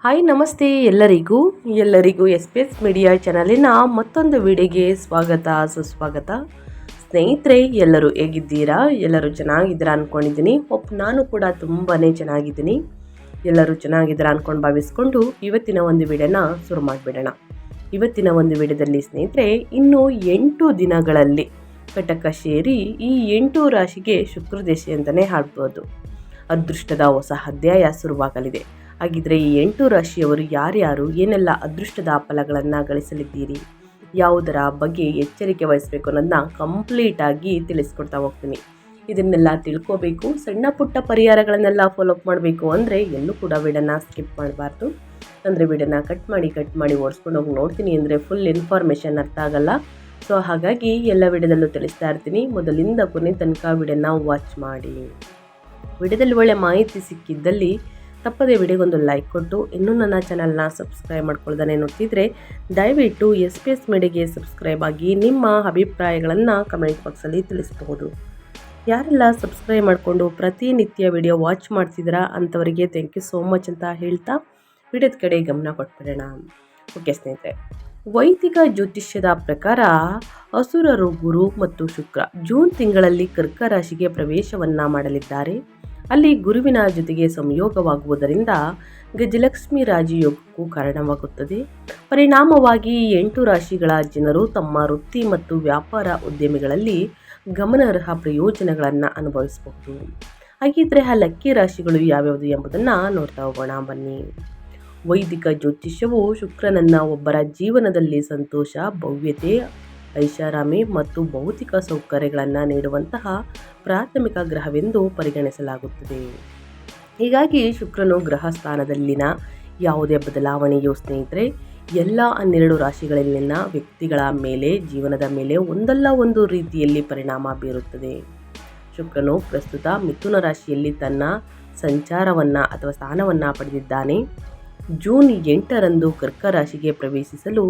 Hi ನಮಸ್ತೆ ಎಲ್ಲರಿಗೂ S P S media ಚಾನಲಿನ ಮತ್ತೊಂದು ವಿಡಿಯೋಗೆ ಸ್ವಾಗತ ಸುಸ್ವಾಗತ. ಸ್ನೇಹಿತರೆ, ಎಲ್ಲರೂ ಹೇಗಿದ್ದೀರಾ? ಎಲ್ಲರೂ ಚೆನ್ನಾಗಿದ್ದೀರಾ ಅಂದ್ಕೊಂಡಿದ್ದೀನಿ. ನಾನು ಕೂಡ ತುಂಬಾ ಚೆನ್ನಾಗಿದ್ದೀನಿ. ಎಲ್ಲರೂ ಚೆನ್ನಾಗಿದ್ದೀರಾ ಅಂದ್ಕೊಂಡು ಭಾವಿಸ್ಕೊಂಡು ಇವತ್ತಿನ ಒಂದು ವಿಡಿಯೋನ ಶುರು ಮಾಡಿಬಿಡೋಣ. ಇವತ್ತಿನ ಒಂದು ವಿಡಿಯೋದಲ್ಲಿ ಸ್ನೇಹಿತರೆ, ಇನ್ನು 8 ದಿನಗಳಲ್ಲಿ ಕಟಕ ಸೇರಿ ಈ 8 ರಾಶಿಗೆ ಶುಕ್ರ ದಶೆ ಅಂತಲೇ ಹೇಳ್ಬೋದು. ಅದೃಷ್ಟದ ಹೊಸ ಅಧ್ಯಾಯ ಶುರುವಾಗಲಿದೆ. ಹಾಗಿದ್ರೆ ಈ 8 ರಾಶಿಯವರು ಯಾರ್ಯಾರು ಏನೆಲ್ಲ ಅದೃಷ್ಟದ ಫಲಗಳನ್ನು ಗಳಿಸಲಿದ್ದೀರಿ, ಯಾವುದರ ಬಗ್ಗೆ ಎಚ್ಚರಿಕೆ ವಹಿಸಬೇಕು ಅನ್ನೋದನ್ನ ಕಂಪ್ಲೀಟಾಗಿ ತಿಳಿಸ್ಕೊಡ್ತಾ ಹೋಗ್ತೀನಿ. ಇದನ್ನೆಲ್ಲ ತಿಳ್ಕೋಬೇಕು, ಸಣ್ಣ ಪುಟ್ಟ ಪರಿಹಾರಗಳನ್ನೆಲ್ಲ ಫಾಲೋಅಪ್ ಮಾಡಬೇಕು ಅಂದರೆ ಎಲ್ಲೂ ಕೂಡ ವಿಡಿಯೋನ ಸ್ಕಿಪ್ ಮಾಡಬಾರ್ದು. ಅಂದರೆ ವಿಡಿಯೋನ ಕಟ್ ಮಾಡಿ ಓಡಿಸ್ಕೊಂಡು ಹೋಗಿ ನೋಡ್ತೀನಿ ಅಂದರೆ ಫುಲ್ ಇನ್ಫಾರ್ಮೇಷನ್ ಅರ್ಥ ಆಗಲ್ಲ. ಸೊ ಹಾಗಾಗಿ ಎಲ್ಲ ವಿಡಿಯೋದಲ್ಲೂ ತಿಳಿಸ್ತಾ ಇರ್ತೀನಿ. ಮೊದಲಿಂದ ಕೊನೆ ತನಕ ವಿಡಿಯೋನ ವಾಚ್ ಮಾಡಿ. ವಿಡಿಯೋದಲ್ಲಿ ಒಳ್ಳೆ ಮಾಹಿತಿ ಸಿಕ್ಕಿದ್ದಲ್ಲಿ ತಪ್ಪದೇ ವಿಡಿಯೋಗೊಂದು ಲೈಕ್ ಕೊಟ್ಟು ಇನ್ನೂ ನನ್ನ ಚಾನಲ್ನ ಸಬ್ಸ್ಕ್ರೈಬ್ ಮಾಡ್ಕೊಳ್ದೇ ನೋಡ್ತಿದ್ರೆ ದಯವಿಟ್ಟು ಎಸ್ ಪಿ ಎಸ್ ಮೀಡಿಯಾಗೆ ಸಬ್ಸ್ಕ್ರೈಬ್ ಆಗಿ ನಿಮ್ಮ ಅಭಿಪ್ರಾಯಗಳನ್ನು ಕಮೆಂಟ್ ಬಾಕ್ಸಲ್ಲಿ ತಿಳಿಸಬಹುದು. ಯಾರೆಲ್ಲ ಸಬ್ಸ್ಕ್ರೈಬ್ ಮಾಡಿಕೊಂಡು ಪ್ರತಿನಿತ್ಯ ವಿಡಿಯೋ ವಾಚ್ ಮಾಡ್ತಿದ್ದೀರಾ ಅಂಥವರಿಗೆ ಥ್ಯಾಂಕ್ ಯು ಸೋ ಮಚ್ ಅಂತ ಹೇಳ್ತಾ ವಿಡಿಯೋದ ಕಡೆ ಗಮನ ಕೊಟ್ಬಿಡೋಣ. ಓಕೆ ಸ್ನೇಹಿತರೆ, ವೈದಿಕ ಜ್ಯೋತಿಷ್ಯದ ಪ್ರಕಾರ ಅಸುರರು ಗುರು ಮತ್ತು ಶುಕ್ರ ಜೂನ್ ತಿಂಗಳಲ್ಲಿ ಕರ್ಕ ರಾಶಿಗೆ ಪ್ರವೇಶವನ್ನು ಮಾಡಲಿದ್ದಾರೆ. ಅಲ್ಲಿ ಗುರುವಿನ ಜೊತೆಗೆ ಸಂಯೋಗವಾಗುವುದರಿಂದ ಗಜಲಕ್ಷ್ಮಿ ರಾಜಯೋಗಕ್ಕೂ ಕಾರಣವಾಗುತ್ತದೆ. ಪರಿಣಾಮವಾಗಿ 8 ರಾಶಿಗಳ ಜನರು ತಮ್ಮ ವೃತ್ತಿ ಮತ್ತು ವ್ಯಾಪಾರ ಉದ್ಯಮಿಗಳಲ್ಲಿ ಗಮನಾರ್ಹ ಪ್ರಯೋಜನಗಳನ್ನು ಅನುಭವಿಸಬಹುದು. ಹಾಗಿದ್ರೆ ಆ ಲಕ್ಕಿ ರಾಶಿಗಳು ಯಾವ್ಯಾವುದು ಎಂಬುದನ್ನು ನೋಡ್ತಾ ಹೋಗೋಣ ಬನ್ನಿ. ವೈದಿಕ ಜ್ಯೋತಿಷ್ಯವು ಶುಕ್ರನನ್ನ ಒಬ್ಬರ ಜೀವನದಲ್ಲಿ ಸಂತೋಷ, ಭವ್ಯತೆ, ಐಷಾರಾಮಿ ಮತ್ತು ಭೌತಿಕ ಸೌಕರ್ಯಗಳನ್ನು ನೀಡುವಂತಹ ಪ್ರಾಥಮಿಕ ಗ್ರಹವೆಂದು ಪರಿಗಣಿಸಲಾಗುತ್ತದೆ. ಹೀಗಾಗಿ ಶುಕ್ರನು ಗ್ರಹ ಸ್ಥಾನದಲ್ಲಿನ ಯಾವುದೇ ಬದಲಾವಣೆಯು ಸ್ನೇಹಿತರೆ ಎಲ್ಲ 12 ರಾಶಿಗಳಲ್ಲಿನ ವ್ಯಕ್ತಿಗಳ ಮೇಲೆ, ಜೀವನದ ಮೇಲೆ ಒಂದಲ್ಲ ಒಂದು ರೀತಿಯಲ್ಲಿ ಪರಿಣಾಮ ಬೀರುತ್ತದೆ. ಶುಕ್ರನು ಪ್ರಸ್ತುತ ಮಿಥುನ ರಾಶಿಯಲ್ಲಿ ತನ್ನ ಸಂಚಾರವನ್ನು ಅಥವಾ ಸ್ಥಾನವನ್ನು ಪಡೆದಿದ್ದಾನೆ. ಜೂನ್ 8ರಂದು ಕರ್ಕ ರಾಶಿಗೆ ಪ್ರವೇಶಿಸಲು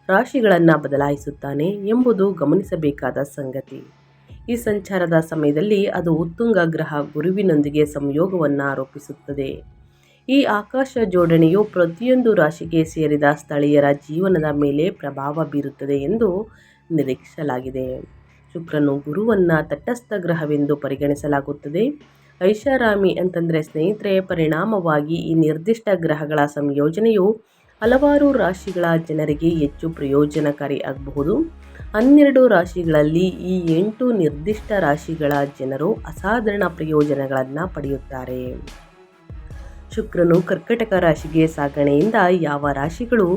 ರಾಶಿಗಳನ್ನು ಬದಲಾಯಿಸುತ್ತಾನೆ ಎಂಬುದು ಗಮನಿಸಬೇಕಾದ ಸಂಗತಿ. ಈ ಸಂಚಾರದ ಸಮಯದಲ್ಲಿ ಅದು ಉತ್ತುಂಗ ಗ್ರಹ ಗುರುವಿನೊಂದಿಗೆ ಸಂಯೋಗವನ್ನು ರೂಪಿಸುತ್ತದೆ. ಈ ಆಕಾಶ ಜೋಡಣೆಯು ಪ್ರತಿಯೊಂದು ರಾಶಿಗೆ ಸೇರಿದ ಸ್ಥಳೀಯರ ಜೀವನದ ಮೇಲೆ ಪ್ರಭಾವ ಬೀರುತ್ತದೆ ಎಂದು ನಿರೀಕ್ಷಿಸಲಾಗಿದೆ. ಶುಕ್ರನು ಗುರುವನ್ನು ತಟಸ್ಥ ಗ್ರಹವೆಂದು ಪರಿಗಣಿಸಲಾಗುತ್ತದೆ. ಐಷಾರಾಮಿ ಅಂತಂದರೆ ಸ್ನೇಹಿತರೆ, ಪರಿಣಾಮವಾಗಿ ಈ ನಿರ್ದಿಷ್ಟ ಗ್ರಹಗಳ ಸಂಯೋಜನೆಯು ಹಲವಾರು ರಾಶಿಗಳ ಜನರಿಗೆ ಹೆಚ್ಚು ಪ್ರಯೋಜನಕಾರಿ ಆಗಬಹುದು. 12 ರಾಶಿಗಳಲ್ಲಿ ಈ 8 ನಿರ್ದಿಷ್ಟ ರಾಶಿಗಳ ಜನರು ಅಸಾಧಾರಣ ಪ್ರಯೋಜನಗಳನ್ನು ಪಡೆಯುತ್ತಾರೆ. ಶುಕ್ರನು ಕರ್ಕಟಕ ರಾಶಿಗೆ ಸಾಗಣೆಯಿಂದ ಯಾವ ರಾಶಿಗಳು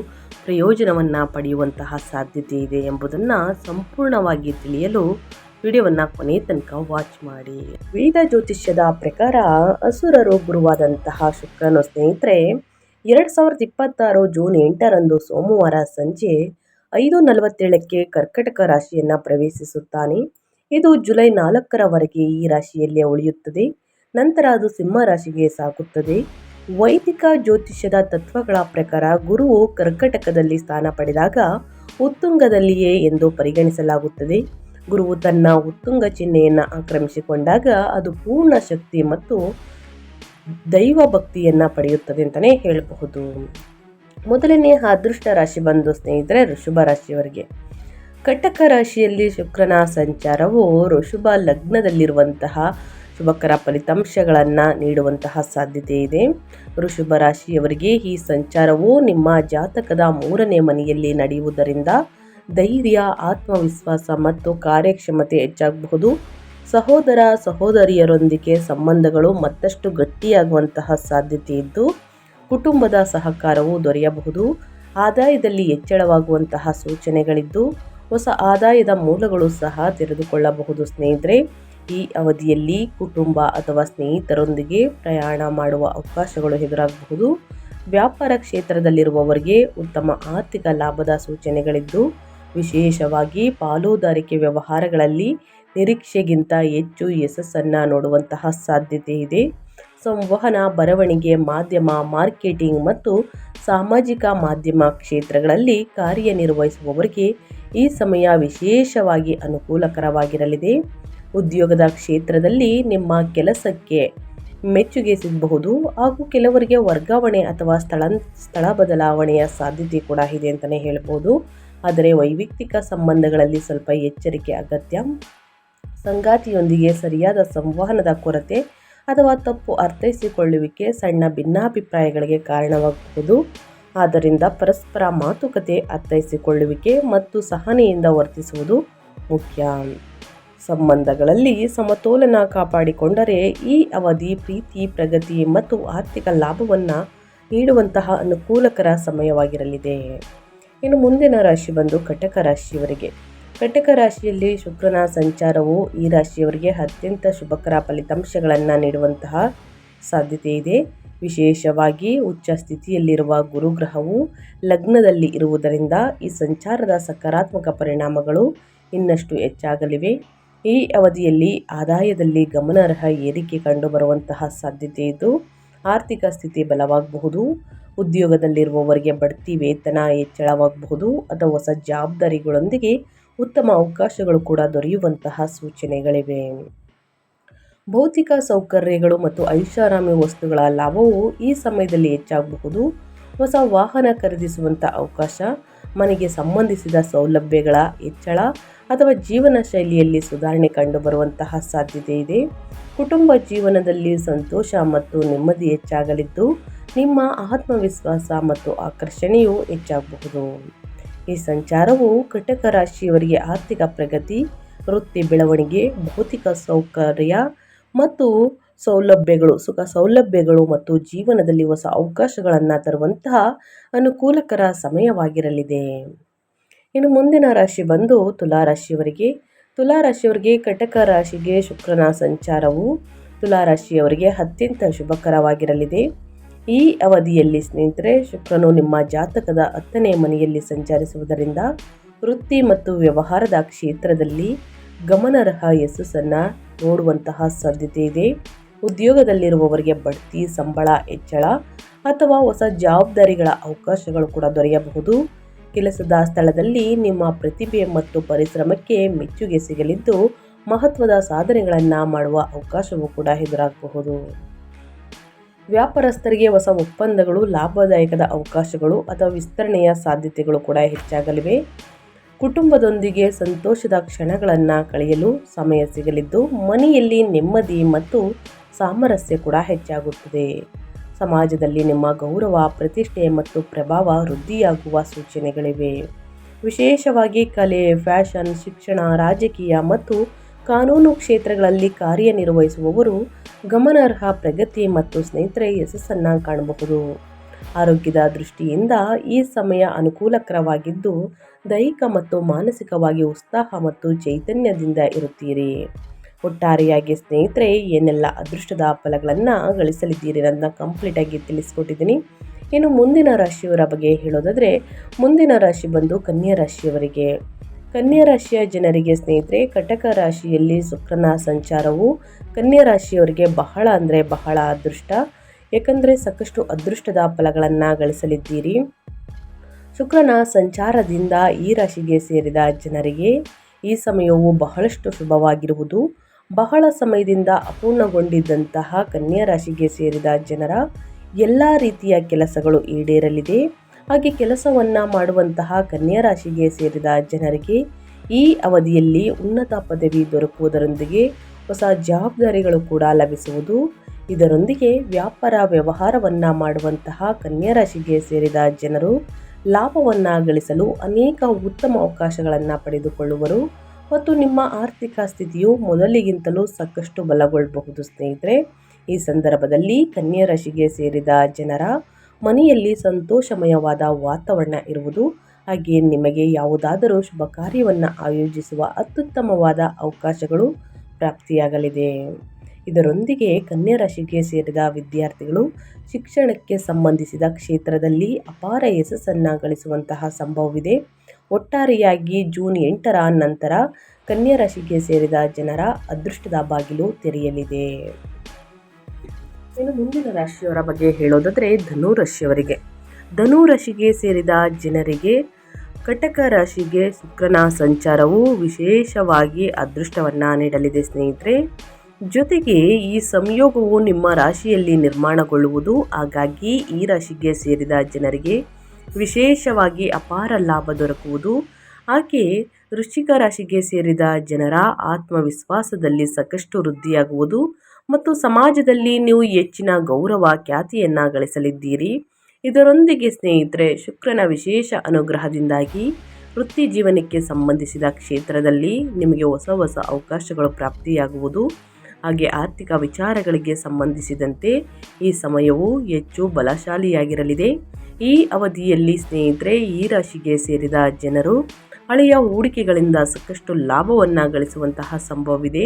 ಪ್ರಯೋಜನವನ್ನು ಪಡೆಯುವಂತಹ ಸಾಧ್ಯತೆ ಇದೆ ಎಂಬುದನ್ನು ಸಂಪೂರ್ಣವಾಗಿ ತಿಳಿಯಲು ವಿಡಿಯೋವನ್ನು ಕೊನೆ ತನಕ ವಾಚ್ ಮಾಡಿ. ವೇದ ಜ್ಯೋತಿಷ್ಯದ ಪ್ರಕಾರ ಅಸುರರು ಗುರುವಾದಂತಹ ಶುಕ್ರನು ಸ್ನೇಹಿತರೆ 2026 ಜೂನ್ 8ರಂದು ಸೋಮವಾರ ಸಂಜೆ 5:47ಕ್ಕೆ ಕರ್ಕಟಕ ರಾಶಿಯನ್ನು ಪ್ರವೇಶಿಸುತ್ತಾನೆ. ಇದು ಜುಲೈ 4ರವರೆಗೆ ಈ ರಾಶಿಯಲ್ಲೇ ಉಳಿಯುತ್ತದೆ. ನಂತರ ಅದು ಸಿಂಹ ರಾಶಿಗೆ ಸಾಗುತ್ತದೆ. ವೈದಿಕ ಜ್ಯೋತಿಷ್ಯದ ತತ್ವಗಳ ಪ್ರಕಾರ ಗುರುವು ಕರ್ಕಟಕದಲ್ಲಿ ಸ್ಥಾನ ಪಡೆದಾಗ ಉತ್ತುಂಗದಲ್ಲಿಯೇ ಎಂದು ಪರಿಗಣಿಸಲಾಗುತ್ತದೆ. ಗುರುವು ತನ್ನ ಉತ್ತುಂಗ ಚಿಹ್ನೆಯನ್ನು ಆಕ್ರಮಿಸಿಕೊಂಡಾಗ ಅದು ಪೂರ್ಣ ಶಕ್ತಿ ಮತ್ತು ದೈವ ಭಕ್ತಿಯನ್ನು ಪಡೆಯುತ್ತದೆ ಅಂತಲೇ ಹೇಳಬಹುದು. ಮೊದಲನೇ ಅದೃಷ್ಟ ರಾಶಿ ಬಂದು ಸ್ನೇಹಿತರೆ ಋಷಭ ರಾಶಿಯವರಿಗೆ. ಕಟಕ ರಾಶಿಯಲ್ಲಿ ಶುಕ್ರನ ಸಂಚಾರವು ಋಷಭ ಲಗ್ನದಲ್ಲಿರುವಂತಹ ಶುಭಕರ ಫಲಿತಾಂಶಗಳನ್ನು ನೀಡುವಂತಹ ಸಾಧ್ಯತೆ ಇದೆ. ಋಷಭ ರಾಶಿಯವರಿಗೆ ಈ ಸಂಚಾರವು ನಿಮ್ಮ ಜಾತಕದ 3ನೇ ಮನೆಯಲ್ಲಿ ನಡೆಯುವುದರಿಂದ ಧೈರ್ಯ, ಆತ್ಮವಿಶ್ವಾಸ ಮತ್ತು ಕಾರ್ಯಕ್ಷಮತೆ ಹೆಚ್ಚಾಗಬಹುದು. ಸಹೋದರ ಸಹೋದರಿಯರೊಂದಿಗೆ ಸಂಬಂಧಗಳು ಮತ್ತಷ್ಟು ಗಟ್ಟಿಯಾಗುವಂತಹ ಸಾಧ್ಯತೆ ಇದ್ದು ಕುಟುಂಬದ ಸಹಕಾರವು ದೊರೆಯಬಹುದು. ಆದಾಯದಲ್ಲಿ ಹೆಚ್ಚಳವಾಗುವಂತಹ ಸೂಚನೆಗಳಿದ್ದು ಹೊಸ ಆದಾಯದ ಮೂಲಗಳು ಸಹ ತೆರೆದುಕೊಳ್ಳಬಹುದು. ಸ್ನೇಹಿತರೆ, ಈ ಅವಧಿಯಲ್ಲಿ ಕುಟುಂಬ ಅಥವಾ ಸ್ನೇಹಿತರೊಂದಿಗೆ ಪ್ರಯಾಣ ಮಾಡುವ ಅವಕಾಶಗಳು ಎದುರಾಗಬಹುದು. ವ್ಯಾಪಾರ ಕ್ಷೇತ್ರದಲ್ಲಿರುವವರಿಗೆ ಉತ್ತಮ ಆರ್ಥಿಕ ಲಾಭದ ಸೂಚನೆಗಳಿದ್ದು ವಿಶೇಷವಾಗಿ ಪಾಲುದಾರಿಕೆ ವ್ಯವಹಾರಗಳಲ್ಲಿ ನಿರೀಕ್ಷೆಗಿಂತ ಹೆಚ್ಚು ಯಶಸ್ಸನ್ನು ನೋಡುವಂತಹ ಸಾಧ್ಯತೆ ಇದೆ. ಸಂವಹನ, ಬರವಣಿಗೆ, ಮಾಧ್ಯಮ, ಮಾರ್ಕೆಟಿಂಗ್ ಮತ್ತು ಸಾಮಾಜಿಕ ಮಾಧ್ಯಮ ಕ್ಷೇತ್ರಗಳಲ್ಲಿ ಕಾರ್ಯನಿರ್ವಹಿಸುವವರಿಗೆ ಈ ಸಮಯ ವಿಶೇಷವಾಗಿ ಅನುಕೂಲಕರವಾಗಿರಲಿದೆ. ಉದ್ಯೋಗದ ಕ್ಷೇತ್ರದಲ್ಲಿ ನಿಮ್ಮ ಕೆಲಸಕ್ಕೆ ಮೆಚ್ಚುಗೆ ಸಿಗಬಹುದು ಹಾಗೂ ಕೆಲವರಿಗೆ ವರ್ಗಾವಣೆ ಅಥವಾ ಸ್ಥಳ ಬದಲಾವಣೆಯ ಸಾಧ್ಯತೆ ಕೂಡ ಇದೆ ಅಂತಲೇ ಹೇಳ್ಬೋದು. ಆದರೆ ವೈಯಕ್ತಿಕ ಸಂಬಂಧಗಳಲ್ಲಿ ಸ್ವಲ್ಪ ಎಚ್ಚರಿಕೆ ಅಗತ್ಯ. ಸಂಗಾತಿಯೊಂದಿಗೆ ಸರಿಯಾದ ಸಂವಹನದ ಕೊರತೆ ಅಥವಾ ತಪ್ಪು ಅರ್ಥೈಸಿಕೊಳ್ಳುವಿಕೆ ಸಣ್ಣ ಭಿನ್ನಾಭಿಪ್ರಾಯಗಳಿಗೆ ಕಾರಣವಾಗಬಹುದು. ಆದ್ದರಿಂದ ಪರಸ್ಪರ ಮಾತುಕತೆ, ಅರ್ಥೈಸಿಕೊಳ್ಳುವಿಕೆ ಮತ್ತು ಸಹನೆಯಿಂದ ವರ್ತಿಸುವುದು ಮುಖ್ಯ. ಸಂಬಂಧಗಳಲ್ಲಿ ಸಮತೋಲನ ಕಾಪಾಡಿಕೊಂಡರೆ ಈ ಅವಧಿ ಪ್ರೀತಿ, ಪ್ರಗತಿ ಮತ್ತು ಆರ್ಥಿಕ ಲಾಭವನ್ನು ನೀಡುವಂತಹ ಅನುಕೂಲಕರ ಸಮಯವಾಗಿರಲಿದೆ. ಇನ್ನು ಮುಂದಿನ ರಾಶಿ ಬಂದು ಕಟಕ ರಾಶಿಯವರಿಗೆ. ಕಟಕ ರಾಶಿಯಲ್ಲಿ ಶುಕ್ರನ ಸಂಚಾರವು ಈ ರಾಶಿಯವರಿಗೆ ಅತ್ಯಂತ ಶುಭಕರ ಫಲಿತಾಂಶಗಳನ್ನು ನೀಡುವಂತಹ ಸಾಧ್ಯತೆ ಇದೆ. ವಿಶೇಷವಾಗಿ ಉಚ್ಚ ಸ್ಥಿತಿಯಲ್ಲಿರುವ ಗುರುಗ್ರಹವು ಲಗ್ನದಲ್ಲಿ ಇರುವುದರಿಂದ ಈ ಸಂಚಾರದ ಸಕಾರಾತ್ಮಕ ಪರಿಣಾಮಗಳು ಇನ್ನಷ್ಟು ಹೆಚ್ಚಾಗಲಿವೆ. ಈ ಅವಧಿಯಲ್ಲಿ ಆದಾಯದಲ್ಲಿ ಗಮನಾರ್ಹ ಏರಿಕೆ ಕಂಡುಬರುವಂತಹ ಸಾಧ್ಯತೆ ಇದ್ದು ಆರ್ಥಿಕ ಸ್ಥಿತಿ ಬಲವಾಗಬಹುದು. ಉದ್ಯೋಗದಲ್ಲಿರುವವರಿಗೆ ಬಡ್ತಿ, ವೇತನ ಹೆಚ್ಚಳವಾಗಬಹುದು ಅಥವಾ ಹೊಸ ಜವಾಬ್ದಾರಿಗಳೊಂದಿಗೆ ಉತ್ತಮ ಅವಕಾಶಗಳು ಕೂಡ ದೊರೆಯುವಂತಹ ಸೂಚನೆಗಳಿವೆ. ಭೌತಿಕ ಸೌಕರ್ಯಗಳು ಮತ್ತು ಐಷಾರಾಮಿ ವಸ್ತುಗಳ ಲಾಭವು ಈ ಸಮಯದಲ್ಲಿ ಹೆಚ್ಚಾಗಬಹುದು. ಹೊಸ ವಾಹನ ಖರೀದಿಸುವಂಥ ಅವಕಾಶ, ಮನೆಗೆ ಸಂಬಂಧಿಸಿದ ಸೌಲಭ್ಯಗಳ ಹೆಚ್ಚಳ ಅಥವಾ ಜೀವನ ಶೈಲಿಯಲ್ಲಿ ಸುಧಾರಣೆ ಕಂಡುಬರುವಂತಹ ಸಾಧ್ಯತೆ ಇದೆ. ಕುಟುಂಬ ಜೀವನದಲ್ಲಿ ಸಂತೋಷ ಮತ್ತು ನೆಮ್ಮದಿ ಹೆಚ್ಚಾಗಲಿದ್ದು ನಿಮ್ಮ ಆತ್ಮವಿಶ್ವಾಸ ಮತ್ತು ಆಕರ್ಷಣೆಯು ಹೆಚ್ಚಾಗಬಹುದು. ಈ ಸಂಚಾರವು ಕಟಕ ರಾಶಿಯವರಿಗೆ ಆರ್ಥಿಕ ಪ್ರಗತಿ, ವೃತ್ತಿ ಬೆಳವಣಿಗೆ, ಭೌತಿಕ ಸೌಕರ್ಯ ಮತ್ತು ಸುಖ ಸೌಲಭ್ಯಗಳು ಮತ್ತು ಜೀವನದಲ್ಲಿ ಹೊಸ ಅವಕಾಶಗಳನ್ನು ತರುವಂತಹ ಅನುಕೂಲಕರ ಸಮಯವಾಗಿರಲಿದೆ. ಇನ್ನು ಮುಂದಿನ ರಾಶಿ ಬಂದು ತುಲಾರಾಶಿಯವರಿಗೆ. ತುಲಾರಾಶಿಯವರಿಗೆ ಕಟಕ ರಾಶಿಗೆ ಶುಕ್ರನ ಸಂಚಾರವು ತುಲಾರಾಶಿಯವರಿಗೆ ಅತ್ಯಂತ ಶುಭಕರವಾಗಿರಲಿದೆ. ಈ ಅವಧಿಯಲ್ಲಿ ಸ್ನೇಹಿತರೆ, ಶುಕ್ರನು ನಿಮ್ಮ ಜಾತಕದ 10ನೇ ಮನೆಯಲ್ಲಿ ಸಂಚರಿಸುವುದರಿಂದ ವೃತ್ತಿ ಮತ್ತು ವ್ಯವಹಾರದ ಕ್ಷೇತ್ರದಲ್ಲಿ ಗಮನಾರ್ಹ ಯಶಸ್ಸನ್ನು ನೋಡುವಂತಹ ಸಾಧ್ಯತೆ ಇದೆ. ಉದ್ಯೋಗದಲ್ಲಿರುವವರಿಗೆ ಬಡ್ತಿ, ಸಂಬಳ ಹೆಚ್ಚಳ ಅಥವಾ ಹೊಸ ಜವಾಬ್ದಾರಿಗಳ ಅವಕಾಶಗಳು ಕೂಡ ದೊರೆಯಬಹುದು. ಕೆಲಸದ ಸ್ಥಳದಲ್ಲಿ ನಿಮ್ಮ ಪ್ರತಿಭೆ ಮತ್ತು ಪರಿಶ್ರಮಕ್ಕೆ ಮೆಚ್ಚುಗೆ ಸಿಗಲಿದ್ದು ಮಹತ್ವದ ಸಾಧನೆಗಳನ್ನು ಮಾಡುವ ಅವಕಾಶವೂ ಕೂಡ ಎದುರಾಗಬಹುದು. ವ್ಯಾಪಾರಸ್ಥರಿಗೆ ಹೊಸ ಒಪ್ಪಂದಗಳು, ಲಾಭದಾಯಕದ ಅವಕಾಶಗಳು ಅಥವಾ ವಿಸ್ತರಣೆಯ ಸಾಧ್ಯತೆಗಳು ಕೂಡ ಹೆಚ್ಚಾಗಲಿವೆ. ಕುಟುಂಬದೊಂದಿಗೆ ಸಂತೋಷದ ಕ್ಷಣಗಳನ್ನು ಕಳೆಯಲು ಸಮಯ ಸಿಗಲಿದ್ದು ಮನೆಯಲ್ಲಿ ನೆಮ್ಮದಿ ಮತ್ತು ಸಾಮರಸ್ಯ ಕೂಡ ಹೆಚ್ಚಾಗುತ್ತದೆ. ಸಮಾಜದಲ್ಲಿ ನಿಮ್ಮ ಗೌರವ, ಪ್ರತಿಷ್ಠೆ ಮತ್ತು ಪ್ರಭಾವ ವೃದ್ಧಿಯಾಗುವ ಸೂಚನೆಗಳಿವೆ. ವಿಶೇಷವಾಗಿ ಕಲೆ, ಫ್ಯಾಷನ್, ಶಿಕ್ಷಣ, ರಾಜಕೀಯ ಮತ್ತು ಕಾನೂನು ಕ್ಷೇತ್ರಗಳಲ್ಲಿ ಕಾರ್ಯನಿರ್ವಹಿಸುವವರು ಗಮನಾರ್ಹ ಪ್ರಗತಿ ಮತ್ತು ಸ್ನೇಹಿತರೆ ಯಶಸ್ಸನ್ನು ಕಾಣಬಹುದು. ಆರೋಗ್ಯದ ದೃಷ್ಟಿಯಿಂದ ಈ ಸಮಯ ಅನುಕೂಲಕರವಾಗಿದ್ದು ದೈಹಿಕ ಮತ್ತು ಮಾನಸಿಕವಾಗಿ ಉತ್ಸಾಹ ಮತ್ತು ಚೈತನ್ಯದಿಂದ ಇರುತ್ತೀರಿ. ಒಟ್ಟಾರೆಯಾಗಿ ಸ್ನೇಹಿತರೆ ಏನೆಲ್ಲ ಅದೃಷ್ಟದ ಫಲಗಳನ್ನು ಗಳಿಸಲಿದ್ದೀರಿ ಅಂತ ಕಂಪ್ಲೀಟಾಗಿ ತಿಳಿಸ್ಕೊಟ್ಟಿದ್ದೀನಿ. ಇನ್ನು ಮುಂದಿನ ರಾಶಿಯವರ ಬಗ್ಗೆ ಹೇಳೋದಾದರೆ, ಮುಂದಿನ ರಾಶಿ ಬಂದು ಕನ್ಯಾ ರಾಶಿಯವರಿಗೆ. ಕನ್ಯಾ ರಾಶಿಯ ಜನರಿಗೆ ಸ್ನೇಹಿತರೆ, ಕಟಕ ರಾಶಿಯಲ್ಲಿ ಶುಕ್ರನ ಸಂಚಾರವು ಕನ್ಯಾ ರಾಶಿಯವರಿಗೆ ಬಹಳ ಅಂದರೆ ಬಹಳ ಅದೃಷ್ಟ. ಏಕೆಂದರೆ ಸಾಕಷ್ಟು ಅದೃಷ್ಟದ ಫಲಗಳನ್ನು ಗಳಿಸಲಿದ್ದೀರಿ. ಶುಕ್ರನ ಸಂಚಾರದಿಂದ ಈ ರಾಶಿಗೆ ಸೇರಿದ ಜನರಿಗೆ ಈ ಸಮಯವು ಬಹಳಷ್ಟು ಶುಭವಾಗಿರುವುದು. ಬಹಳ ಸಮಯದಿಂದ ಅಪೂರ್ಣಗೊಂಡಿದ್ದಂತಹ ಕನ್ಯಾ ರಾಶಿಗೆ ಸೇರಿದ ಜನರ ಎಲ್ಲ ರೀತಿಯ ಕೆಲಸಗಳು ಈಡೇರಲಿದೆ. ಹಾಗೆ ಕೆಲಸವನ್ನು ಮಾಡುವಂತಹ ಕನ್ಯಾ ರಾಶಿಗೆ ಸೇರಿದ ಜನರಿಗೆ ಈ ಅವಧಿಯಲ್ಲಿ ಉನ್ನತ ಪದವಿ ದೊರಕುವುದರೊಂದಿಗೆ ಹೊಸ ಜವಾಬ್ದಾರಿಗಳು ಕೂಡ ಲಭಿಸುವುದು. ಇದರೊಂದಿಗೆ ವ್ಯವಹಾರವನ್ನು ಮಾಡುವಂತಹ ಕನ್ಯಾ ರಾಶಿಗೆ ಸೇರಿದ ಜನರು ಲಾಭವನ್ನು ಗಳಿಸಲು ಅನೇಕ ಉತ್ತಮ ಅವಕಾಶಗಳನ್ನು ಪಡೆದುಕೊಳ್ಳುವರು ಮತ್ತು ನಿಮ್ಮ ಆರ್ಥಿಕ ಸ್ಥಿತಿಯು ಮೊದಲಿಗಿಂತಲೂ ಸಾಕಷ್ಟು ಬಲಗೊಳ್ಳಬಹುದು. ಸ್ನೇಹಿತರೆ, ಈ ಸಂದರ್ಭದಲ್ಲಿ ಕನ್ಯಾ ರಾಶಿಗೆ ಸೇರಿದ ಜನರ ಮನೆಯಲ್ಲಿ ಸಂತೋಷಮಯವಾದ ವಾತಾವರಣ ಇರುವುದು. ಹಾಗೆಯೇ ನಿಮಗೆ ಯಾವುದಾದರೂ ಶುಭ ಕಾರ್ಯವನ್ನು ಆಯೋಜಿಸುವ ಅತ್ಯುತ್ತಮವಾದ ಅವಕಾಶಗಳು ಪ್ರಾಪ್ತಿಯಾಗಲಿದೆ. ಇದರೊಂದಿಗೆ ಕನ್ಯಾ ರಾಶಿಗೆ ಸೇರಿದ ವಿದ್ಯಾರ್ಥಿಗಳು ಶಿಕ್ಷಣಕ್ಕೆ ಸಂಬಂಧಿಸಿದ ಕ್ಷೇತ್ರದಲ್ಲಿ ಅಪಾರ ಯಶಸ್ಸನ್ನು ಗಳಿಸುವಂತಹ ಸಂಭವವಿದೆ. ಒಟ್ಟಾರೆಯಾಗಿ ಜೂನ್ 8ರ ನಂತರ ಕನ್ಯಾ ರಾಶಿಗೆ ಸೇರಿದ ಜನರ ಅದೃಷ್ಟದ ಬಾಗಿಲು ತೆರೆಯಲಿದೆ. ಇನ್ನು ಮುಂದಿನ ರಾಶಿಯವರ ಬಗ್ಗೆ ಹೇಳೋದಾದರೆ ಧನು ರಾಶಿಯವರಿಗೆ. ಧನು ರಾಶಿಗೆ ಸೇರಿದ ಜನರಿಗೆ ಕಟಕ ರಾಶಿಗೆ ಶುಕ್ರನ ಸಂಚಾರವು ವಿಶೇಷವಾಗಿ ಅದೃಷ್ಟವನ್ನು ನೀಡಲಿದೆ. ಸ್ನೇಹಿತರೆ, ಜೊತೆಗೆ ಈ ಸಂಯೋಗವು ನಿಮ್ಮ ರಾಶಿಯಲ್ಲಿ ನಿರ್ಮಾಣಗೊಳ್ಳುವುದು. ಹಾಗಾಗಿ ಈ ರಾಶಿಗೆ ಸೇರಿದ ಜನರಿಗೆ ವಿಶೇಷವಾಗಿ ಅಪಾರ ಲಾಭ ದೊರಕುವುದು. ಹಾಗೆ ವೃಶ್ಚಿಕ ರಾಶಿಗೆ ಸೇರಿದ ಜನರ ಆತ್ಮವಿಶ್ವಾಸದಲ್ಲಿ ಸಾಕಷ್ಟು ವೃದ್ಧಿಯಾಗುವುದು ಮತ್ತು ಸಮಾಜದಲ್ಲಿ ನೀವು ಹೆಚ್ಚಿನ ಗೌರವ ಖ್ಯಾತಿಯನ್ನು ಗಳಿಸಲಿದ್ದೀರಿ. ಇದರೊಂದಿಗೆ ಸ್ನೇಹಿತರೆ, ಶುಕ್ರನ ವಿಶೇಷ ಅನುಗ್ರಹದಿಂದಾಗಿ ವೃತ್ತಿ ಜೀವನಕ್ಕೆ ಸಂಬಂಧಿಸಿದ ಕ್ಷೇತ್ರದಲ್ಲಿ ನಿಮಗೆ ಹೊಸ ಹೊಸ ಅವಕಾಶಗಳು ಪ್ರಾಪ್ತಿಯಾಗುವುದು. ಹಾಗೆ ಆರ್ಥಿಕ ವಿಚಾರಗಳಿಗೆ ಸಂಬಂಧಿಸಿದಂತೆ ಈ ಸಮಯವು ಹೆಚ್ಚು ಬಲಶಾಲಿಯಾಗಿರಲಿದೆ. ಈ ಅವಧಿಯಲ್ಲಿ ಸ್ನೇಹಿತರೆ, ಈ ರಾಶಿಗೆ ಸೇರಿದ ಜನರು ಹಳೆಯ ಹೂಡಿಕೆಗಳಿಂದ ಸಾಕಷ್ಟು ಲಾಭವನ್ನು ಗಳಿಸುವಂತಹ ಸಂಭವವಿದೆ.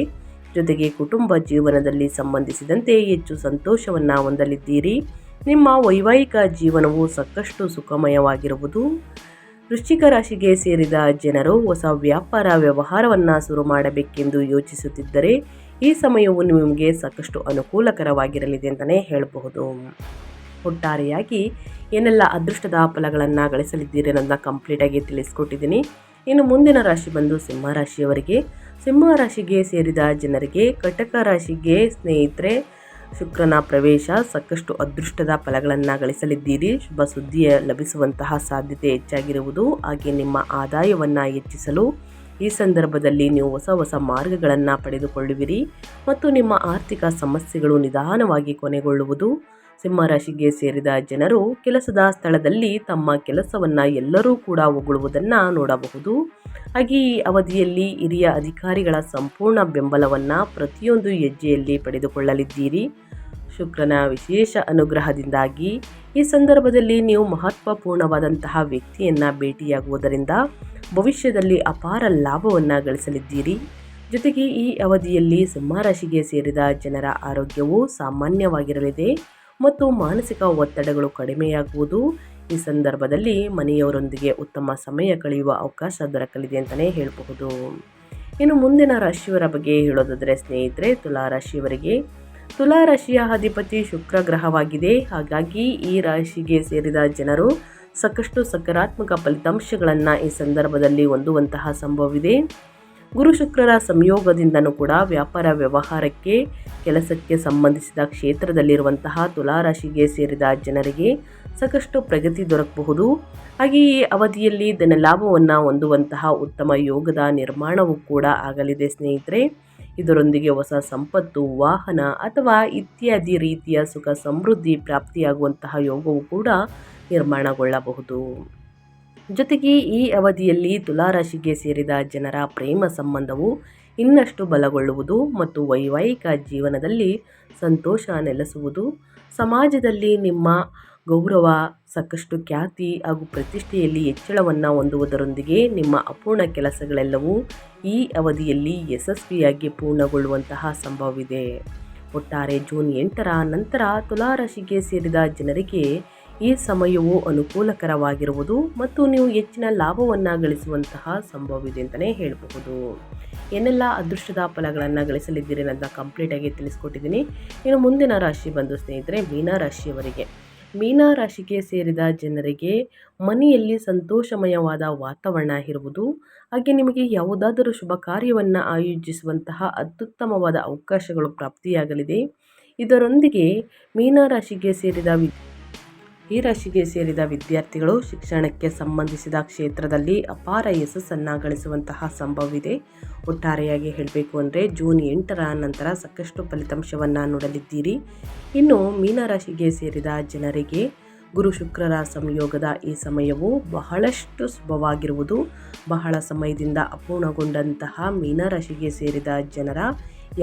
ಜೊತೆಗೆ ಕುಟುಂಬ ಜೀವನದಲ್ಲಿ ಸಂಬಂಧಿಸಿದಂತೆ ಹೆಚ್ಚು ಸಂತೋಷವನ್ನು ಹೊಂದಲಿದ್ದೀರಿ. ನಿಮ್ಮ ವೈವಾಹಿಕ ಜೀವನವು ಸಾಕಷ್ಟು ಸುಖಮಯವಾಗಿರುವುದು. ವೃಶ್ಚಿಕ ರಾಶಿಗೆ ಸೇರಿದ ಜನರು ಹೊಸ ವ್ಯಾಪಾರ ವ್ಯವಹಾರವನ್ನು ಶುರು ಮಾಡಬೇಕೆಂದು ಯೋಚಿಸುತ್ತಿದ್ದರೆ ಈ ಸಮಯವು ನಿಮಗೆ ಸಾಕಷ್ಟು ಅನುಕೂಲಕರವಾಗಿರಲಿದೆ ಅಂತಲೇ ಹೇಳಬಹುದು. ಒಟ್ಟಾರೆಯಾಗಿ ಏನೆಲ್ಲ ಅದೃಷ್ಟದ ಫಲಗಳನ್ನು ಗಳಿಸಲಿದ್ದೀರಿ ಅನ್ನೋದನ್ನ ಕಂಪ್ಲೀಟಾಗಿ ತಿಳಿಸ್ಕೊಟ್ಟಿದ್ದೀನಿ. ಇನ್ನು ಮುಂದಿನ ರಾಶಿ ಬಂದು ಸಿಂಹ ರಾಶಿಯವರಿಗೆ. ಸಿಂಹ ರಾಶಿಗೆ ಸೇರಿದ ಜನರಿಗೆ ಕಟಕ ರಾಶಿಗೆ ಸ್ನೇಹಿತರೆ ಶುಕ್ರನ ಪ್ರವೇಶ ಸಾಕಷ್ಟು ಅದೃಷ್ಟದ ಫಲಗಳನ್ನು ಗಳಿಸಲಿದ್ದೀರಿ. ಶುಭ ಸುದ್ದಿ ಲಭಿಸುವಂತಹ ಸಾಧ್ಯತೆ ಹೆಚ್ಚಾಗಿರುವುದು. ಹಾಗೆ ನಿಮ್ಮ ಆದಾಯವನ್ನು ಹೆಚ್ಚಿಸಲು ಈ ಸಂದರ್ಭದಲ್ಲಿ ನೀವು ಹೊಸ ಹೊಸ ಮಾರ್ಗಗಳನ್ನು ಪಡೆದುಕೊಳ್ಳುವಿರಿ ಮತ್ತು ನಿಮ್ಮ ಆರ್ಥಿಕ ಸಮಸ್ಯೆಗಳು ನಿಧಾನವಾಗಿ ಕೊನೆಗೊಳ್ಳುವುದು. ಸಿಂಹರಾಶಿಗೆ ಸೇರಿದ ಜನರು ಕೆಲಸದ ಸ್ಥಳದಲ್ಲಿ ತಮ್ಮ ಕೆಲಸವನ್ನು ಎಲ್ಲರೂ ಕೂಡ ಹೊಗಳುವುದನ್ನು ನೋಡಬಹುದು. ಹಾಗೆ ಈ ಅವಧಿಯಲ್ಲಿ ಹಿರಿಯ ಅಧಿಕಾರಿಗಳ ಸಂಪೂರ್ಣ ಬೆಂಬಲವನ್ನು ಪ್ರತಿಯೊಂದು ಹೆಜ್ಜೆಯಲ್ಲಿ ಪಡೆದುಕೊಳ್ಳಲಿದ್ದೀರಿ. ಶುಕ್ರನ ವಿಶೇಷ ಅನುಗ್ರಹದಿಂದಾಗಿ ಈ ಸಂದರ್ಭದಲ್ಲಿ ನೀವು ಮಹತ್ವಪೂರ್ಣವಾದಂತಹ ವ್ಯಕ್ತಿಯನ್ನು ಭೇಟಿಯಾಗುವುದರಿಂದ ಭವಿಷ್ಯದಲ್ಲಿ ಅಪಾರ ಲಾಭವನ್ನು ಗಳಿಸಲಿದ್ದೀರಿ. ಜೊತೆಗೆ ಈ ಅವಧಿಯಲ್ಲಿ ಸಿಂಹರಾಶಿಗೆ ಸೇರಿದ ಜನರ ಆರೋಗ್ಯವು ಸಾಮಾನ್ಯವಾಗಿರಲಿದೆ ಮತ್ತು ಮಾನಸಿಕ ಒತ್ತಡಗಳು ಕಡಿಮೆಯಾಗುವುದು. ಈ ಸಂದರ್ಭದಲ್ಲಿ ಮನೆಯವರೊಂದಿಗೆ ಉತ್ತಮ ಸಮಯ ಕಳೆಯುವ ಅವಕಾಶ ದೊರಕಲಿದೆ ಅಂತಲೇ ಹೇಳಬಹುದು. ಇನ್ನು ಮುಂದಿನ ರಾಶಿಯವರ ಬಗ್ಗೆ ಹೇಳೋದಾದರೆ ಸ್ನೇಹಿತರೆ, ತುಲಾರಾಶಿಯವರಿಗೆ. ತುಲಾರಾಶಿಯ ಅಧಿಪತಿ ಶುಕ್ರ ಗ್ರಹವಾಗಿದೆ. ಹಾಗಾಗಿ ಈ ರಾಶಿಗೆ ಸೇರಿದ ಜನರು ಸಾಕಷ್ಟು ಸಕಾರಾತ್ಮಕ ಫಲಿತಾಂಶಗಳನ್ನು ಈ ಸಂದರ್ಭದಲ್ಲಿ ಹೊಂದುವಂತಹ ಸಂಭವವಿದೆ. ಗುರು ಶುಕ್ರರ ಸಂಯೋಗದಿಂದನೂ ಕೂಡ ವ್ಯಾಪಾರ ವ್ಯವಹಾರಕ್ಕೆ ಕೆಲಸಕ್ಕೆ ಸಂಬಂಧಿಸಿದ ಕ್ಷೇತ್ರದಲ್ಲಿರುವಂತಹ ತುಲಾರಾಶಿಗೆ ಸೇರಿದ ಜನರಿಗೆ ಸಾಕಷ್ಟು ಪ್ರಗತಿ ದೊರಕಬಹುದು. ಹಾಗೆ ಈ ಅವಧಿಯಲ್ಲಿ ಧನಲಾಭವನ್ನು ಹೊಂದುವಂತಹ ಉತ್ತಮ ಯೋಗದ ನಿರ್ಮಾಣವೂ ಕೂಡ ಆಗಲಿದೆ ಸ್ನೇಹಿತರೆ. ಇದರೊಂದಿಗೆ ಹೊಸ ಸಂಪತ್ತು, ವಾಹನ ಅಥವಾ ಇತ್ಯಾದಿ ರೀತಿಯ ಸುಖ ಸಮೃದ್ಧಿ ಪ್ರಾಪ್ತಿಯಾಗುವಂತಹ ಯೋಗವು ಕೂಡ ನಿರ್ಮಾಣಗೊಳ್ಳಬಹುದು. ಜೊತೆಗೆ ಈ ಅವಧಿಯಲ್ಲಿ ತುಲಾರಾಶಿಗೆ ಸೇರಿದ ಜನರ ಪ್ರೇಮ ಸಂಬಂಧವು ಇನ್ನಷ್ಟು ಬಲಗೊಳ್ಳುವುದು ಮತ್ತು ವೈವಾಹಿಕ ಜೀವನದಲ್ಲಿ ಸಂತೋಷ ನೆಲೆಸುವುದು. ಸಮಾಜದಲ್ಲಿ ನಿಮ್ಮ ಗೌರವ, ಸಾಕಷ್ಟು ಖ್ಯಾತಿ ಹಾಗೂ ಪ್ರತಿಷ್ಠೆಯಲ್ಲಿ ಹೆಚ್ಚಳವನ್ನು ಹೊಂದುವುದರೊಂದಿಗೆ ನಿಮ್ಮ ಅಪೂರ್ಣ ಕೆಲಸಗಳೆಲ್ಲವೂ ಈ ಅವಧಿಯಲ್ಲಿ ಯಶಸ್ವಿಯಾಗಿ ಪೂರ್ಣಗೊಳ್ಳುವಂತಹ ಸಂಭವವಿದೆ. ಒಟ್ಟಾರೆ ಜೂನ್ 8ರ ನಂತರ ತುಲಾರಾಶಿಗೆ ಸೇರಿದ ಜನರಿಗೆ ಈ ಸಮಯವು ಅನುಕೂಲಕರವಾಗಿರುವುದು ಮತ್ತು ನೀವು ಹೆಚ್ಚಿನ ಲಾಭವನ್ನು ಗಳಿಸುವಂತಹ ಸಂಭವವಿದೆ ಅಂತಲೇ ಹೇಳಬಹುದು. ಏನೆಲ್ಲ ಅದೃಷ್ಟದ ಫಲಗಳನ್ನು ಗಳಿಸಲಿದ್ದೀರಿ ಅನ್ನೋದನ್ನ ಕಂಪ್ಲೀಟಾಗಿ ತಿಳಿಸ್ಕೊಟ್ಟಿದ್ದೀನಿ. ಇನ್ನು ಮುಂದಿನ ರಾಶಿ ಬಂದು ಸ್ನೇಹಿತರೆ, ಮೀನರಾಶಿಯವರಿಗೆ. ಮೀನರಾಶಿಗೆ ಸೇರಿದ ಜನರಿಗೆ ಮನೆಯಲ್ಲಿ ಸಂತೋಷಮಯವಾದ ವಾತಾವರಣ ಇರುವುದು. ಹಾಗೆ ನಿಮಗೆ ಯಾವುದಾದರೂ ಶುಭ ಕಾರ್ಯವನ್ನು ಆಯೋಜಿಸುವಂತಹ ಅತ್ಯುತ್ತಮವಾದ ಅವಕಾಶಗಳು ಪ್ರಾಪ್ತಿಯಾಗಲಿದೆ. ಇದರೊಂದಿಗೆ ಈ ರಾಶಿಗೆ ಸೇರಿದ ವಿದ್ಯಾರ್ಥಿಗಳು ಶಿಕ್ಷಣಕ್ಕೆ ಸಂಬಂಧಿಸಿದ ಕ್ಷೇತ್ರದಲ್ಲಿ ಅಪಾರ ಯಶಸ್ಸನ್ನು ಗಳಿಸುವಂತಹ ಸಂಭವವಿದೆ. ಒಟ್ಟಾರೆಯಾಗಿ ಹೇಳಬೇಕು ಅಂದರೆ ಜೂನ್ 8ರ ನಂತರ ಸಾಕಷ್ಟು ಫಲಿತಾಂಶವನ್ನು ನೋಡಲಿದ್ದೀರಿ. ಇನ್ನು ಮೀನರಾಶಿಗೆ ಸೇರಿದ ಜನರಿಗೆ ಗುರು ಶುಕ್ರರ ಸಂಯೋಗದ ಈ ಸಮಯವು ಬಹಳಷ್ಟು ಶುಭವಾಗಿರುವುದು. ಬಹಳ ಸಮಯದಿಂದ ಅಪೂರ್ಣಗೊಂಡಂತಹ ಮೀನರಾಶಿಗೆ ಸೇರಿದ ಜನರ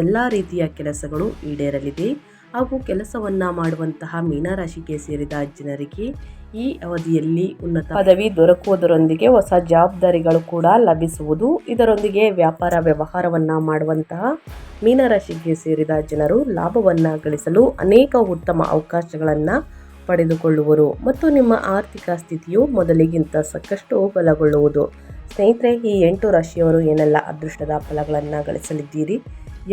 ಎಲ್ಲ ರೀತಿಯ ಕೆಲಸಗಳು ಈಡೇರಲಿದೆ ಹಾಗೂ ಕೆಲಸವನ್ನು ಮಾಡುವಂತಹ ಮೀನರಾಶಿಗೆ ಸೇರಿದ ಜನರಿಗೆ ಈ ಅವಧಿಯಲ್ಲಿ ಉನ್ನತ ಪದವಿ ದೊರಕುವುದರೊಂದಿಗೆ ಹೊಸ ಜವಾಬ್ದಾರಿಗಳು ಕೂಡ ಲಭಿಸುವುದು. ಇದರೊಂದಿಗೆ ವ್ಯಾಪಾರ ವ್ಯವಹಾರವನ್ನು ಮಾಡುವಂತಹ ಮೀನರಾಶಿಗೆ ಸೇರಿದ ಜನರು ಲಾಭವನ್ನು ಗಳಿಸಲು ಅನೇಕ ಉತ್ತಮ ಅವಕಾಶಗಳನ್ನು ಪಡೆದುಕೊಳ್ಳುವರು ಮತ್ತು ನಿಮ್ಮ ಆರ್ಥಿಕ ಸ್ಥಿತಿಯು ಮೊದಲಿಗಿಂತ ಸಾಕಷ್ಟು ಬಲಗೊಳ್ಳುವುದು. ಸ್ನೇಹಿತರೆ, ಈ 8 ರಾಶಿಯವರು ಏನೆಲ್ಲ ಅದೃಷ್ಟದ ಫಲಗಳನ್ನು ಗಳಿಸಲಿದ್ದೀರಿ,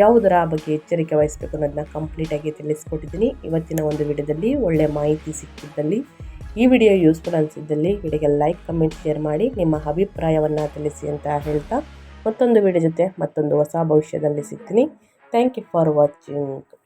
ಯಾವುದರ ಬಗ್ಗೆ ಎಚ್ಚರಿಕೆ ವಹಿಸಬೇಕು ಅನ್ನೋದನ್ನ ಕಂಪ್ಲೀಟಾಗಿ ತಿಳಿಸ್ಕೊಟ್ಟಿದ್ದೀನಿ. ಇವತ್ತಿನ ಒಂದು ವಿಡಿಯೋದಲ್ಲಿ ಒಳ್ಳೆ ಮಾಹಿತಿ ಸಿಕ್ಕಿದ್ದಲ್ಲಿ, ಈ ವಿಡಿಯೋ ಯೂಸ್ಫುಲ್ ಅನಿಸಿದ್ದಲ್ಲಿ ವಿಡಿಯೋಗೆ ಲೈಕ್, ಕಮೆಂಟ್, ಶೇರ್ ಮಾಡಿ ನಿಮ್ಮ ಅಭಿಪ್ರಾಯವನ್ನು ತಿಳಿಸಿ ಅಂತ ಹೇಳ್ತಾ ಮತ್ತೊಂದು ವಿಡಿಯೋ ಜೊತೆ ಮತ್ತೊಂದು ಹೊಸ ಭವಿಷ್ಯದಲ್ಲಿ ಸಿಗ್ತೀನಿ. Thank you for watching.